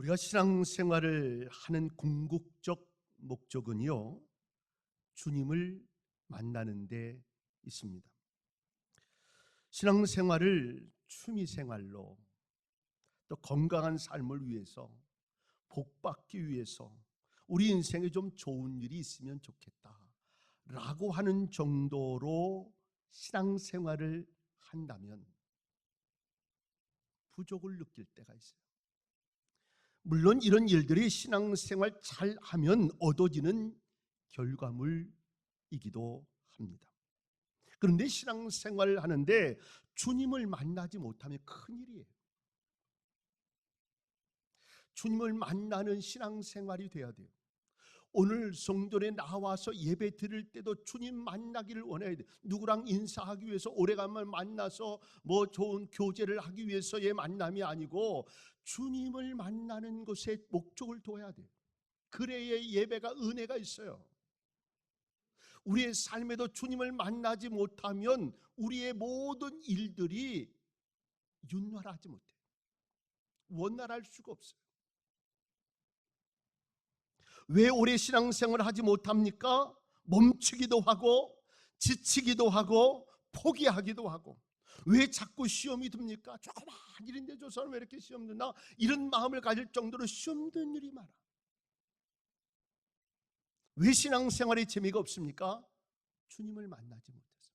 우리가 신앙생활을 하는 궁극적 목적은요, 주님을 만나는 데 있습니다. 신앙생활을 취미생활로, 또 건강한 삶을 위해서, 복받기 위해서, 우리 인생에 좀 좋은 일이 있으면 좋겠다 라고 하는 정도로 신앙생활을 한다면 부족을 느낄 때가 있어요. 물론 이런 일들이 신앙생활 잘하면 얻어지는 결과물이기도 합니다. 그런데 신앙생활을 하는데 주님을 만나지 못하면 큰일이에요. 주님을 만나는 신앙생활이 돼야 돼요. 오늘 성전에 나와서 예배 드릴 때도 주님 만나기를 원해야 돼요. 누구랑 인사하기 위해서 오래간만에 만나서 뭐 좋은 교제를 하기 위해서의 만남이 아니고 주님을 만나는 것에 목적을 둬야 돼요. 그래야 예배가 은혜가 있어요. 우리의 삶에도 주님을 만나지 못하면 우리의 모든 일들이 윤활하지 못해요. 원활할 수가 없어요. 왜 오래 신앙생활을 하지 못합니까? 멈추기도 하고 지치기도 하고 포기하기도 하고. 왜 자꾸 시험이 듭니까? 조그만 일인데 저 사람 왜 이렇게 시험 드나? 이런 마음을 가질 정도로 시험 드는 일이 많아. 왜 신앙생활에 재미가 없습니까? 주님을 만나지 못해서.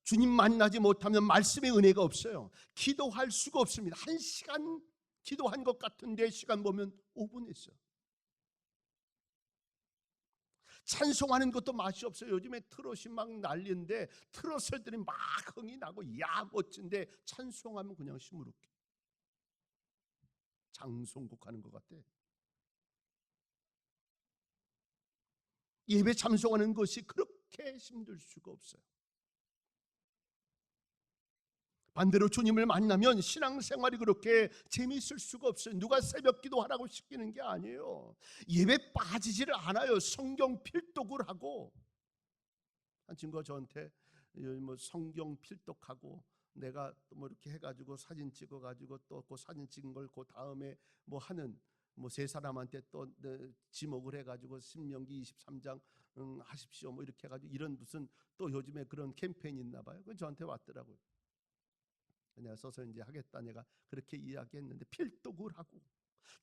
주님 만나지 못하면 말씀의 은혜가 없어요. 기도할 수가 없습니다. 1시간 기도한 것 같은데 시간 보면 5분 했어요. 찬송하는 것도 맛이 없어요. 요즘에 트롯이 막 난리인데 트롯들이 막 흥이 나고 야 멋진데 찬송하면 그냥 시무룩해. 장송곡 하는 것 같아. 예배 참송하는 것이 그렇게 힘들 수가 없어요. 반대로 주님을 만나면 신앙생활이 그렇게 재미있을 수가 없어요. 누가 새벽 기도하라고 시키는 게 아니에요. 예배 빠지지를 않아요. 성경 필독을 하고. 한 친구가 저한테 뭐 성경 필독하고 내가 뭐 이렇게 해가지고 사진 찍어가지고 또 그 사진 찍은 걸 그 다음에 뭐 하는 뭐 세 사람한테 또 지목을 해가지고 신명기 23장 하십시오 뭐 이렇게 해가지고 이런 무슨 또 요즘에 그런 캠페인이 있나 봐요. 그 저한테 왔더라고요. 내가 서서 이제 하겠다 내가 그렇게 이야기했는데 필독을 하고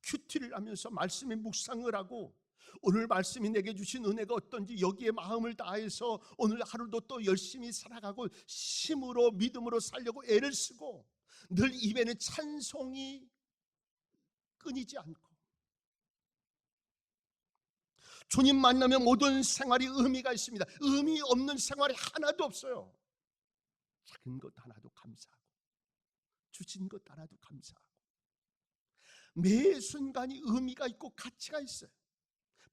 큐티를 하면서 말씀의 묵상을 하고 오늘 말씀이 내게 주신 은혜가 어떤지 여기에 마음을 다해서 오늘 하루도 또 열심히 살아가고 힘으로 믿음으로 살려고 애를 쓰고 늘 입에는 찬송이 끊이지 않고 주님 만나면 모든 생활이 의미가 있습니다. 의미 없는 생활이 하나도 없어요. 작은 것 하나도 감사하고 주신 것 하나도 감사하고 매 순간이 의미가 있고 가치가 있어요.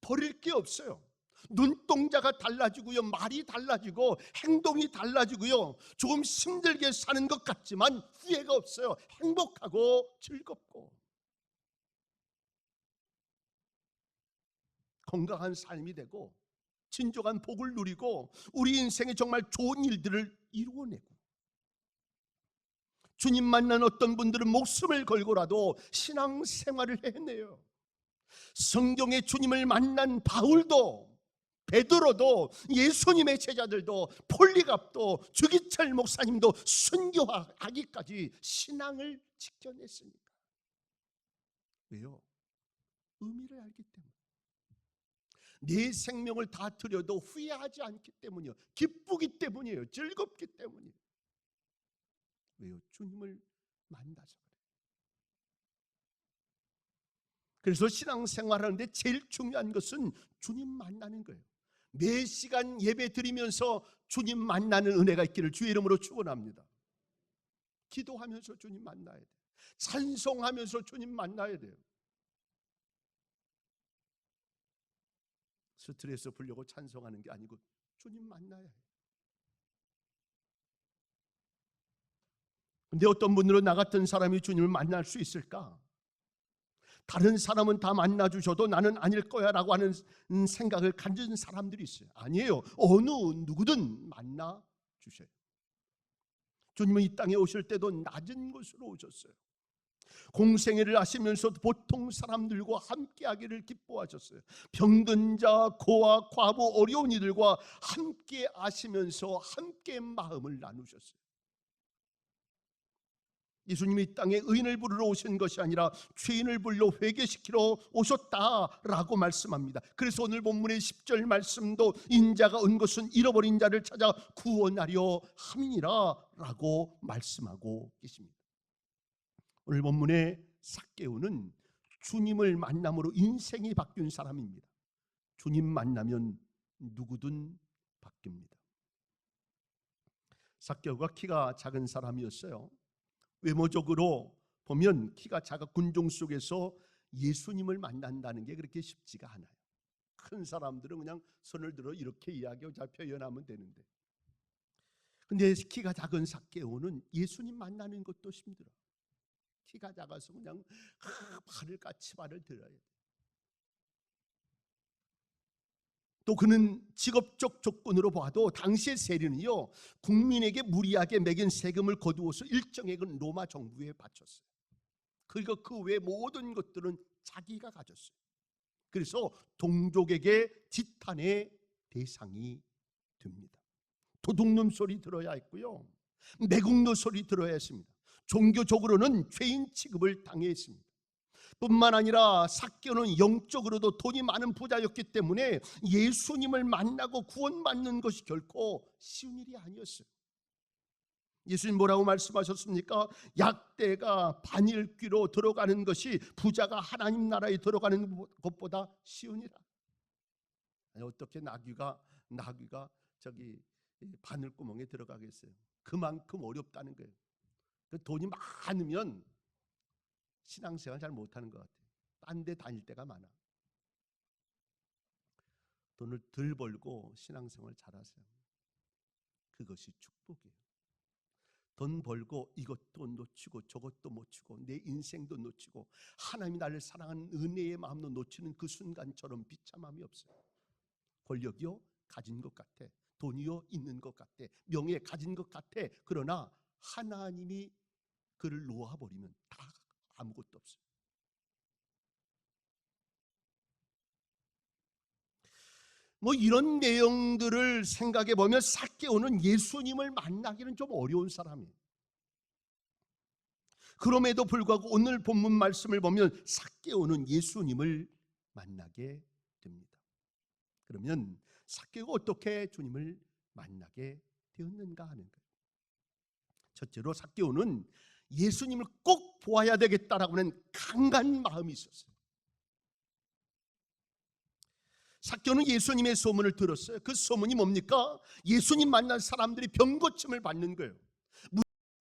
버릴 게 없어요. 눈동자가 달라지고요, 말이 달라지고 행동이 달라지고요, 조금 힘들게 사는 것 같지만 후회가 없어요. 행복하고 즐겁고 건강한 삶이 되고 진정한 복을 누리고 우리 인생에 정말 좋은 일들을 이루어내고 주님 만난 어떤 분들은 목숨을 걸고라도 신앙생활을 해내요. 성경에 주님을 만난 바울도 베드로도 예수님의 제자들도 폴리갑도 주기철 목사님도 순교하기까지 신앙을 지켜냈습니다. 왜요? 의미를 알기 때문에. 내 생명을 다 드려도 후회하지 않기 때문이요. 기쁘기 때문이에요. 즐겁기 때문이에요. 왜요? 주님을 만나서 그래요. 그래서 신앙생활하는데 제일 중요한 것은 주님 만나는 거예요. 매 시간 예배 드리면서 주님 만나는 은혜가 있기를 주의 이름으로 축원합니다. 기도하면서 주님 만나야 돼요. 찬송하면서 주님 만나야 돼요. 스트레스 풀려고 찬송하는 게 아니고 주님 만나야 해요. 근데 어떤 분들은 나 같은 사람이 주님을 만날 수 있을까? 다른 사람은 다 만나주셔도 나는 아닐 거야 라고 하는 생각을 가진 사람들이 있어요. 아니에요. 어느 누구든 만나주셔요. 주님은 이 땅에 오실 때도 낮은 곳으로 오셨어요. 공생애를 하시면서도 보통 사람들과 함께하기를 기뻐하셨어요. 병든 자, 고아, 과부, 어려운 이들과 함께 하시면서 함께 마음을 나누셨어요. 예수님이 이 땅에 의인을 부르러 오신 것이 아니라 죄인을 불러 회개시키러 오셨다라고 말씀합니다. 그래서 오늘 본문의 10절 말씀도 인자가 온 것은 잃어버린 자를 찾아 구원하려 함이니라 라고 말씀하고 계십니다. 오늘 본문의 삭개오는 주님을 만남으로 인생이 바뀐 사람입니다. 주님 만나면 누구든 바뀝니다. 삭개오가 키가 작은 사람이었어요. 외모적으로 보면 키가 작아 군종 속에서 예수님을 만난다는 게 그렇게 쉽지가 않아요. 큰 사람들은 그냥 손을 들어 이렇게 이야기하고 잘 표현하면 되는데, 근데 키가 작은 삭개오는 예수님 만나는 것도 힘들어. 키가 작아서 그냥 발을 까치발을 들어야 돼. 또 그는 직업적 조건으로 봐도 당시의 세리는요, 국민에게 무리하게 매긴 세금을 거두어서 일정액은 로마 정부에 바쳤어요. 그리고 그 외 모든 것들은 자기가 가졌어요. 그래서 동족에게 지탄의 대상이 됩니다. 도둑놈 소리 들어야 했고요, 매국노 소리 들어야 했습니다. 종교적으로는 죄인 취급을 당했습니다. 뿐만 아니라 삭개오는 영적으로도 돈이 많은 부자였기 때문에 예수님을 만나고 구원받는 것이 결코 쉬운 일이 아니었어요. 예수님 뭐라고 말씀하셨습니까? 약대가 반일귀로 들어가는 것이 부자가 하나님 나라에 들어가는 것보다 쉬우니라. 아니, 어떻게 나귀가 저기 바늘구멍에 들어가겠어요? 그만큼 어렵다는 거예요. 돈이 많으면 신앙생활 잘 못하는 것 같아요. 딴 데 다닐 때가 많아. 돈을 덜 벌고 신앙생활 잘하세요. 그것이 축복이에요. 돈 벌고 이것도 놓치고 저것도 놓치고 내 인생도 놓치고 하나님이 나를 사랑하는 은혜의 마음도 놓치는 그 순간처럼 비참함이 없어요. 권력이요 가진 것 같아, 돈이요 있는 것 같아, 명예 가진 것 같아. 그러나 하나님이 그를 놓아버리면 다 아무것도 없어요. 뭐 이런 내용들을 생각해 보면 삭개오는 예수님을 만나기는 좀 어려운 사람이에요. 그럼에도 불구하고 오늘 본문 말씀을 보면 삭개오는 예수님을 만나게 됩니다. 그러면 삭개오가 어떻게 주님을 만나게 되었는가 하는 거예요. 첫째로 삭개오는 예수님을 꼭 보아야 되겠다라고 하는 강한 마음이 있었어요. 삭개오는 예수님의 소문을 들었어요. 그 소문이 뭡니까? 예수님 만난 사람들이 병고침을 받는 거예요.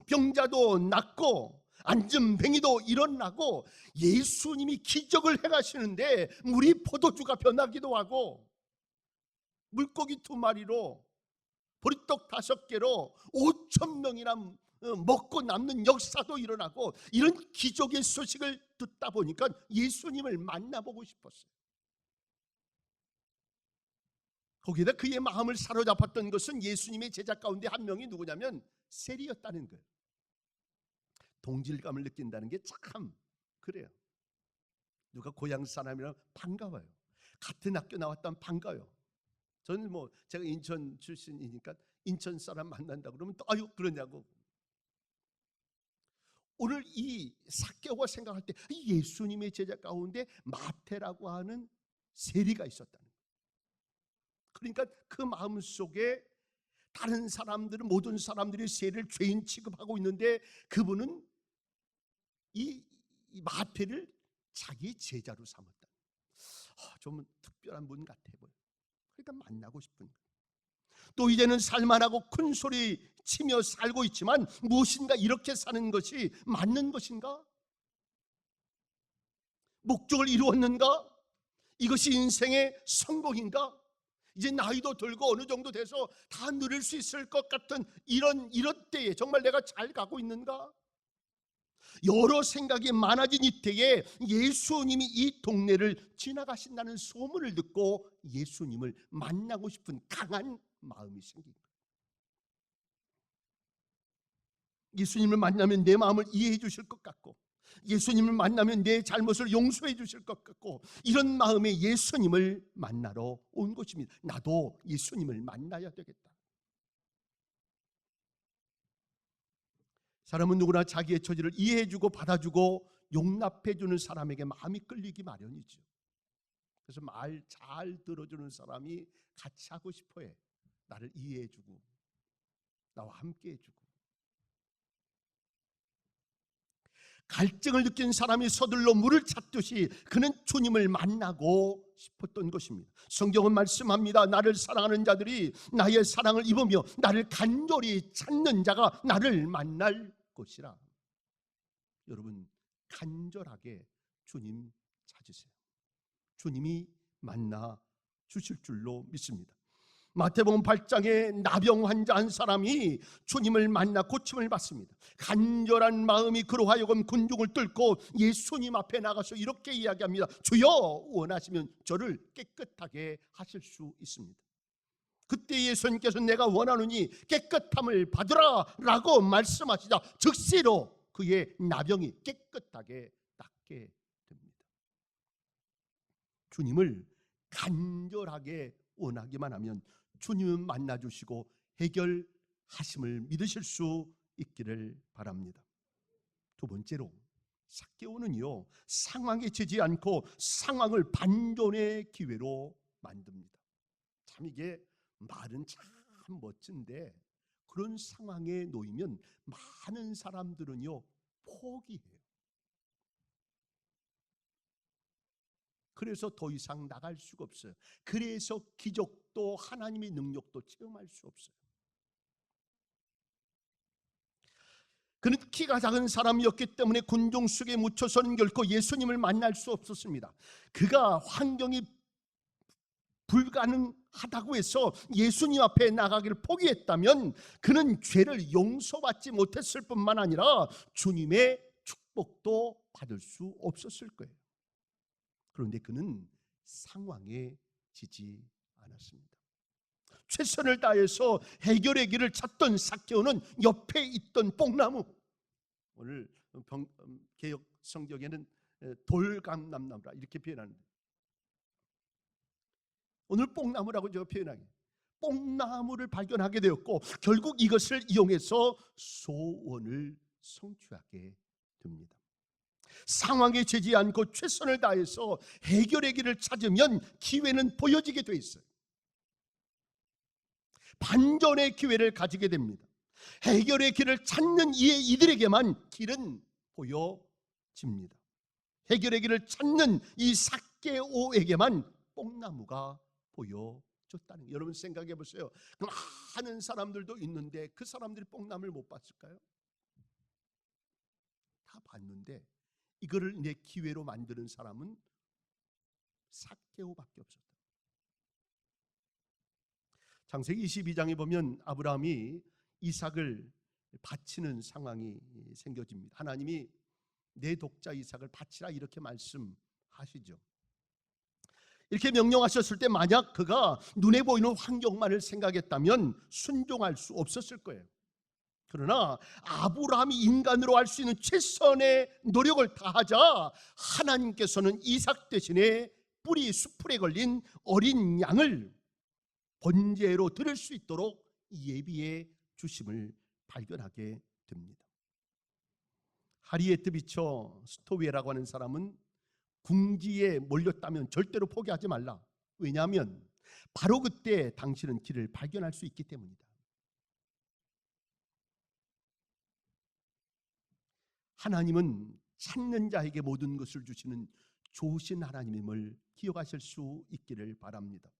병자도 낫고 안전뱅이도 일어나고 예수님이 기적을 행하시는데 물이 포도주가 변하기도 하고 물고기 2마리로 보리떡 5개로 5,000명이나 먹고 남는 역사도 일어나고, 이런 기적의 소식을 듣다 보니까 예수님을 만나보고 싶었어요. 거기에다 그의 마음을 사로잡았던 것은 예수님의 제자 가운데 한 명이 누구냐면 세리였다는 거예요. 동질감을 느낀다는 게 참 그래요. 누가 고향 사람이랑 반가워요. 같은 학교 나왔다면 반가워요. 저는 뭐 제가 인천 출신이니까 인천 사람 만난다 그러면 또 아유 그러냐고. 오늘 이 삭개오가 생각할 때 예수님의 제자 가운데 마태라고 하는 세리가 있었다는 거예요. 그러니까 그 마음 속에 다른 사람들은, 모든 사람들이 세리를 죄인 취급하고 있는데 그분은 이 마태를 자기 제자로 삼았다. 좀 특별한 분 같아 보여. 그러니까 만나고 싶은 거예요. 또 이제는 살만하고 큰 소리 치며 살고 있지만 무엇인가 이렇게 사는 것이 맞는 것인가? 목적을 이루었는가? 이것이 인생의 성공인가? 이제 나이도 들고 어느 정도 돼서 다 누릴 수 있을 것 같은 이런 때에 정말 내가 잘 가고 있는가? 여러 생각이 많아진 이때에 예수님이 이 동네를 지나가신다는 소문을 듣고 예수님을 만나고 싶은 강한 마음이 생긴 거예요. 예수님을 만나면 내 마음을 이해해 주실 것 같고, 예수님을 만나면 내 잘못을 용서해 주실 것 같고, 이런 마음에 예수님을 만나러 온 것입니다. 나도 예수님을 만나야 되겠다. 사람은 누구나 자기의 처지를 이해해주고 받아주고 용납해주는 사람에게 마음이 끌리기 마련이죠. 그래서 말 잘 들어주는 사람이 같이 하고 싶어해. 나를 이해해주고 나와 함께해주고. 갈증을 느낀 사람이 서둘러 물을 찾듯이 그는 주님을 만나고 싶었던 것입니다. 성경은 말씀합니다. 나를 사랑하는 자들이 나의 사랑을 입으며 나를 간절히 찾는 자가 나를 만날 것이라. 여러분, 간절하게 주님 찾으세요. 주님이 만나 주실 줄로 믿습니다. 마태복음 8장에 나병 환자 한 사람이 주님을 만나 고침을 받습니다. 간절한 마음이 그로 하여금 군중을 뚫고 예수님 앞에 나가서 이렇게 이야기합니다. 주여, 원하시면 저를 깨끗하게 하실 수 있습니다. 그때 예수님께서 내가 원하노니 깨끗함을 받으라 라고 말씀하시자 즉시로 그의 나병이 깨끗하게 낫게 됩니다. 주님을 간절하게 원하기만 하면 주님은 만나주시고 해결하심을 믿으실 수 있기를 바랍니다. 두 번째로, 삭개오는요, 상황에 지지 않고 상황을 반전의 기회로 만듭니다. 참 이게 말은 참 멋진데 그런 상황에 놓이면 많은 사람들은요 포기해요. 그래서 더 이상 나갈 수가 없어요. 그래서 기적도 하나님의 능력도 체험할 수 없어요. 그는 키가 작은 사람이었기 때문에 군중 속에 묻혀서는 결코 예수님을 만날 수 없었습니다. 그가 환경이 불가능하다고 해서 예수님 앞에 나가기를 포기했다면 그는 죄를 용서받지 못했을 뿐만 아니라 주님의 축복도 받을 수 없었을 거예요. 그런데 그는 상황에 지지 않았습니다. 최선을 다해서 해결의 길을 찾던 삭개오는 옆에 있던 뽕나무, 오늘 개역 성경에는 돌감나무라 이렇게 표현하는데 오늘 뽕나무라고 제가 표현하게, 뽕나무를 발견하게 되었고 결국 이것을 이용해서 소원을 성취하게 됩니다. 상황에 지지 않고 최선을 다해서 해결의 길을 찾으면 기회는 보여지게 돼 있어요. 반전의 기회를 가지게 됩니다. 해결의 길을 찾는 이들에게만 길은 보여집니다. 해결의 길을 찾는 이 삭개오에게만 뽕나무가 보여줬다는, 여러분 생각해 보세요. 많은 사람들도 있는데 그 사람들이 뽕나무를 못 봤을까요? 다 봤는데 이거를 내 기회로 만드는 사람은 삭개오밖에 없었다. 창세기 22장에 보면 아브라함이 이삭을 바치는 상황이 생겨집니다. 하나님이 내 독자 이삭을 바치라 이렇게 말씀하시죠. 이렇게 명령하셨을 때 만약 그가 눈에 보이는 환경만을 생각했다면 순종할 수 없었을 거예요. 그러나 아브라함이 인간으로 할 수 있는 최선의 노력을 다하자 하나님께서는 이삭 대신에 뿌리 수풀에 걸린 어린 양을 번제로 드릴 수 있도록 예비해 주심을 발견하게 됩니다. 하리에트 비처 스토웨라고 하는 사람은 궁지에 몰렸다면 절대로 포기하지 말라. 왜냐하면 바로 그때 당신은 길을 발견할 수 있기 때문이다. 하나님은 찾는 자에게 모든 것을 주시는 좋으신 하나님임을 기억하실 수 있기를 바랍니다.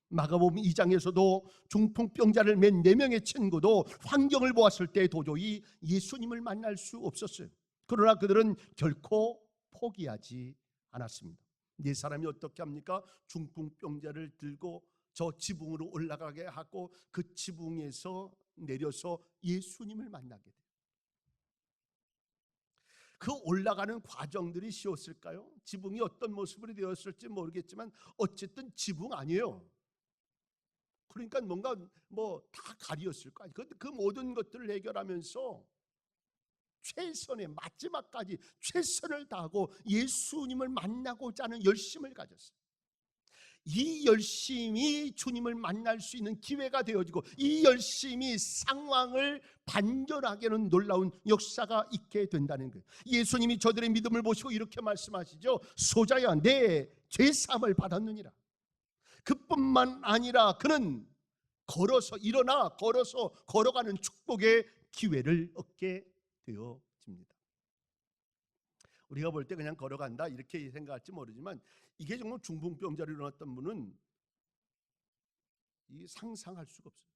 마가복음 2장에서도 중풍병자를 맨 4명의 친구도 환경을 보았을 때 도저히 예수님을 만날 수 없었어요. 그러나 그들은 결코 포기하지 않았습니다. 4사람이 어떻게 합니까? 중풍병자를 들고 저 지붕으로 올라가게 하고 그 지붕에서 내려서 예수님을 만나게 돼요. 그 올라가는 과정들이 쉬웠을까요? 지붕이 어떤 모습으로 되었을지 모르겠지만 어쨌든 지붕 아니에요. 그러니까 뭔가 다 가리었을 거 아니에요. 그 모든 것들을 해결하면서 최선의 마지막까지 최선을 다하고 예수님을 만나고자 하는 열심을 가졌어요. 이 열심이 주님을 만날 수 있는 기회가 되어지고 이 열심이 상황을 반전하게 하는 놀라운 역사가 있게 된다는 거예요. 예수님이 저들의 믿음을 보시고 이렇게 말씀하시죠. 소자야, 내 죄사함을 받았느니라. 그뿐만 아니라 그는 걸어서 일어나 걸어서 걸어가는 축복의 기회를 얻게 되어집니다. 우리가 볼 때 그냥 걸어간다 이렇게 생각할지 모르지만 이게 정말 중풍병자로 일어났던 분은 상상할 수가 없어요.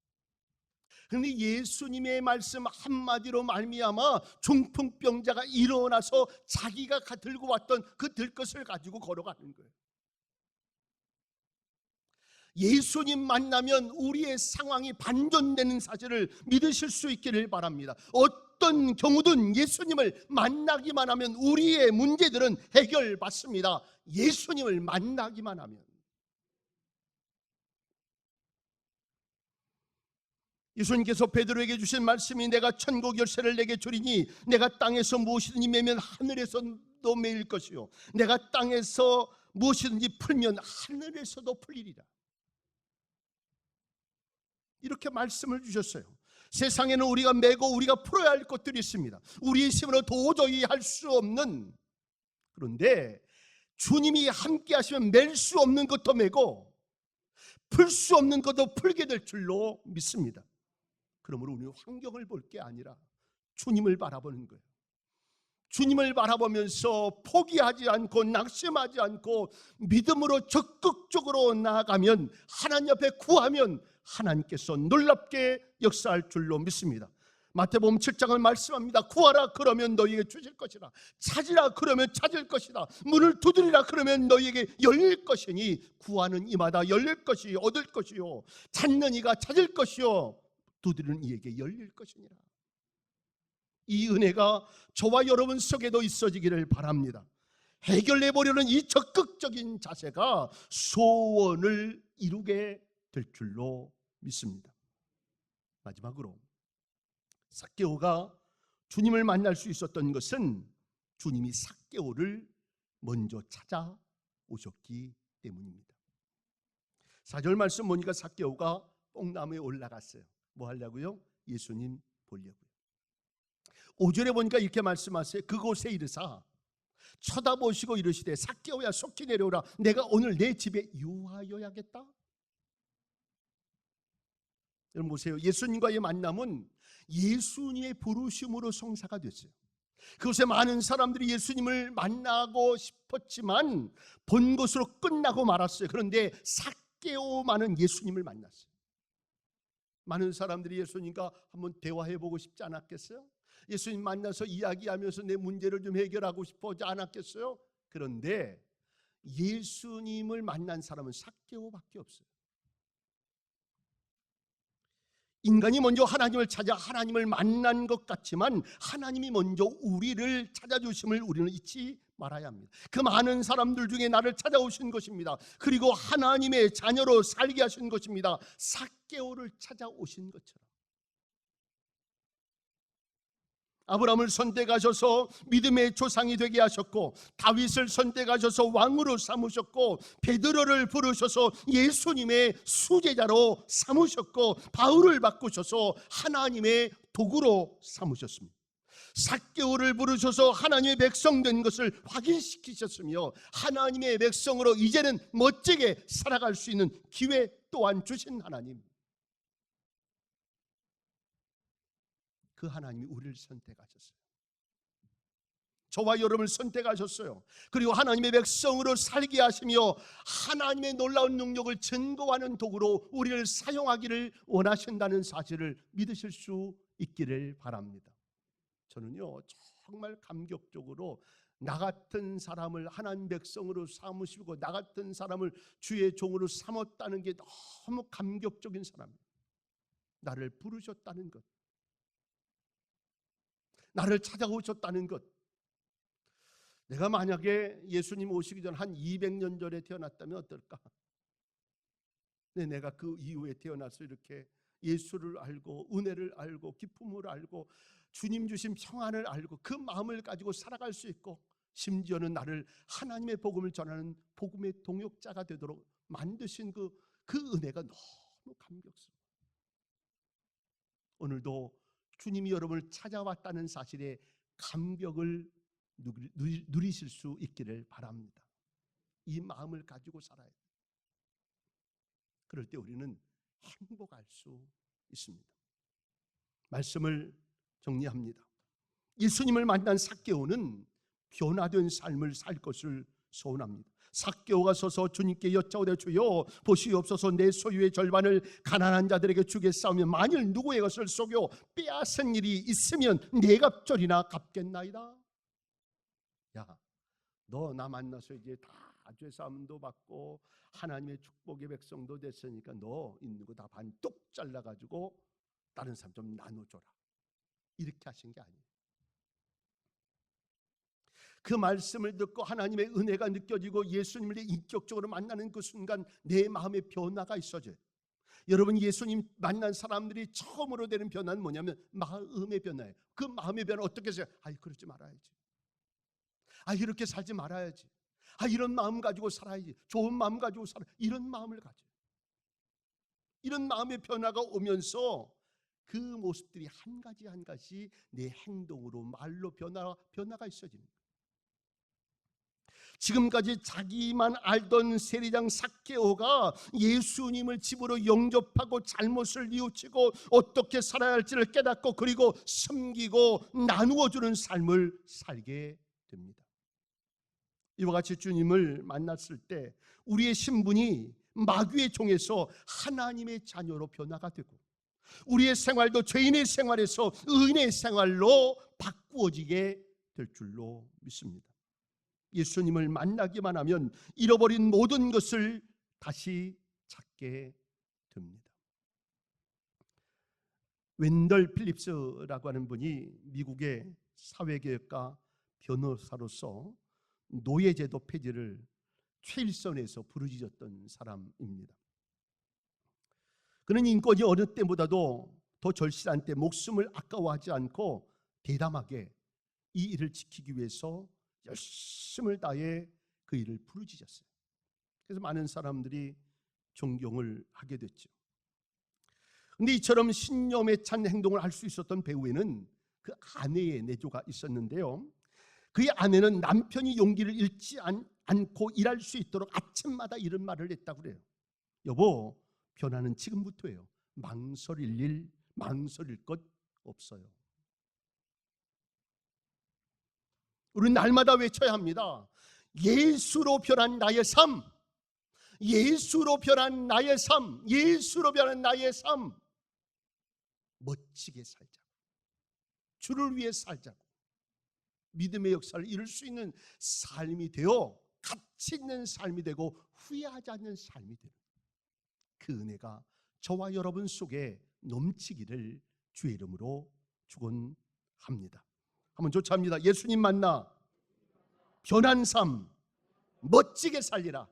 그런데 예수님의 말씀 한마디로 말미암아 중풍병자가 일어나서 자기가 들고 왔던 그 들것을 가지고 걸어가는 거예요. 예수님 만나면 우리의 상황이 반전되는 사실을 믿으실 수 있기를 바랍니다. 어떤 경우든 예수님을 만나기만 하면 우리의 문제들은 해결받습니다. 예수님을 만나기만 하면. 예수님께서 베드로에게 주신 말씀이 내가 천국 열쇠를 내게 주리니 내가 땅에서 무엇이든지 매면 하늘에서도 매일 것이요 내가 땅에서 무엇이든지 풀면 하늘에서도 풀리리라. 이렇게 말씀을 주셨어요. 세상에는 우리가 메고 우리가 풀어야 할 것들이 있습니다. 우리의 힘으로 도저히 할 수 없는, 그런데 주님이 함께 하시면 맬 수 없는 것도 메고 풀 수 없는 것도 풀게 될 줄로 믿습니다. 그러므로 우리는 환경을 볼 게 아니라 주님을 바라보는 거예요. 주님을 바라보면서 포기하지 않고 낙심하지 않고 믿음으로 적극적으로 나아가면, 하나님 앞에 구하면 하나님께서 놀랍게 역사할 줄로 믿습니다. 마태복음 7장을 말씀합니다. 구하라 그러면 너희에게 주실 것이라, 찾으라 그러면 찾을 것이다, 문을 두드리라 그러면 너희에게 열릴 것이니 구하는 이마다 열릴 것이 얻을 것이요 찾는 이가 찾을 것이요 두드리는 이에게 열릴 것이니라. 이 은혜가 저와 여러분 속에도 있어지기를 바랍니다. 해결해보려는 이 적극적인 자세가 소원을 이루게 될 줄로 믿습니다. 마지막으로 삭개오가 주님을 만날 수 있었던 것은 주님이 삭개오를 먼저 찾아오셨기 때문입니다. 4절 말씀 보니까 삭개오가 뽕나무에 올라갔어요. 뭐 하려고요? 예수님 보려고요. 5절에 보니까 이렇게 말씀하세요. 그곳에 이르사 쳐다보시고 이르시되 삭개오야 속히 내려오라, 내가 오늘 내 집에 유하여야겠다. 여러분 보세요. 예수님과의 만남은 예수님의 부르심으로 성사가 됐어요. 그곳에 많은 사람들이 예수님을 만나고 싶었지만 본 것으로 끝나고 말았어요. 그런데 삭개오만은 예수님을 만났어요. 많은 사람들이 예수님과 한번 대화해보고 싶지 않았겠어요? 예수님 만나서 이야기하면서 내 문제를 좀 해결하고 싶어하지 않았겠어요? 그런데 예수님을 만난 사람은 삭개오밖에 없어요. 인간이 먼저 하나님을 찾아 하나님을 만난 것 같지만 하나님이 먼저 우리를 찾아주심을 우리는 잊지 말아야 합니다. 그 많은 사람들 중에 나를 찾아오신 것입니다. 그리고 하나님의 자녀로 살게 하신 것입니다. 삭개오를 찾아오신 것처럼 아브라함을 선택하셔서 믿음의 조상이 되게 하셨고, 다윗을 선택하셔서 왕으로 삼으셨고, 베드로를 부르셔서 예수님의 수제자로 삼으셨고, 바울을 바꾸셔서 하나님의 도구로 삼으셨습니다. 삭개오를 부르셔서 하나님의 백성 된 것을 확인시키셨으며 하나님의 백성으로 이제는 멋지게 살아갈 수 있는 기회 또한 주신 하나님, 그 하나님이 우리를 선택하셨어요. 저와 여러분을 선택하셨어요. 그리고 하나님의 백성으로 살게 하시며 하나님의 놀라운 능력을 증거하는 도구로 우리를 사용하기를 원하신다는 사실을 믿으실 수 있기를 바랍니다. 저는요 정말 감격적으로 나 같은 사람을 하나님 백성으로 삼으시고 나 같은 사람을 주의 종으로 삼았다는 게 너무 감격적인 사람이에요. 나를 부르셨다는 것, 나를 찾아오셨다는 것. 내가 만약에 예수님 오시기 전 한 200년 전에 태어났다면 어떨까? 네, 내가 그 이후에 태어나서 이렇게 예수를 알고 은혜를 알고 기쁨을 알고 주님 주신 평안을 알고 그 마음을 가지고 살아갈 수 있고, 심지어는 나를 하나님의 복음을 전하는 복음의 동역자가 되도록 만드신 그 은혜가 너무 감격스러워요. 오늘도 주님이 여러분을 찾아왔다는 사실에 감격을 누리실 수 있기를 바랍니다. 이 마음을 가지고 살아야 돼요. 그럴 때 우리는 행복할 수 있습니다. 말씀을 정리합니다. 예수님을 만난 삭개오는 변화된 삶을 살 것을 소원합니다. 삭개오가 서서 주님께 여짜오되 주여 보시옵소서, 내 소유의 절반을 가난한 자들에게 주겠사오며 만일 누구의 것을 속여 빼앗은 일이 있으면 네 갑절이나 갚겠나이다. 야, 너 나 만나서 이제 다 죄사함도 받고 하나님의 축복의 백성도 됐으니까 너 있는 거 다 반 뚝 잘라가지고 다른 사람 좀 나눠줘라. 이렇게 하신 게 아니에요. 그 말씀을 듣고 하나님의 은혜가 느껴지고 예수님을 인격적으로 만나는 그 순간 내 마음의 변화가 있어져요. 여러분, 예수님 만난 사람들이 처음으로 되는 변화는 뭐냐면 마음의 변화예요. 그 마음의 변화 어떻게 해서 그러지 말아야지, 이렇게 살지 말아야지, 이런 마음 가지고 살아야지, 좋은 마음 가지고 살아, 이런 마음을 가져요. 이런 마음의 변화가 오면서 그 모습들이 한 가지 한 가지 내 행동으로 말로 변화가 있어지는 거예요. 지금까지 자기만 알던 세리장 삭개오가 예수님을 집으로 영접하고 잘못을 뉘우치고 어떻게 살아야 할지를 깨닫고 그리고 섬기고 나누어주는 삶을 살게 됩니다. 이와 같이 주님을 만났을 때 우리의 신분이 마귀의 종에서 하나님의 자녀로 변화가 되고 우리의 생활도 죄인의 생활에서 의인의 생활로 바꾸어지게 될 줄로 믿습니다. 예수님을 만나기만 하면 잃어버린 모든 것을 다시 찾게 됩니다. 웬덜 필립스라고 하는 분이 미국의 사회개혁가 변호사로서 노예제도 폐지를 최일선에서 부르짖었던 사람입니다. 그는 인권이 어느 때보다도 더 절실한 때 목숨을 아까워하지 않고 대담하게 이 일을 지키기 위해서 열심을 다해 그 일을 부르짖었어요. 그래서 많은 사람들이 존경을 하게 됐죠. 그런데 이처럼 신념에 찬 행동을 할 수 있었던 배우에는 그 아내의 내조가 있었는데요, 그의 아내는 남편이 용기를 잃지 않고 일할 수 있도록 아침마다 이런 말을 했다고 그래요. 여보, 변화는 지금부터예요. 망설일 것 없어요. 우리는 날마다 외쳐야 합니다. 예수로 변한 나의 삶, 예수로 변한 나의 삶, 예수로 변한 나의 삶. 멋지게 살자고, 주를 위해 살자고, 믿음의 역사를 이룰 수 있는 삶이 되어 가치 있는 삶이 되고 후회하지 않는 삶이 되는 그 은혜가 저와 여러분 속에 넘치기를 주의 이름으로 축원합니다. 한번 조차합니다. 예수님 만나 변한 삶 멋지게 살리라.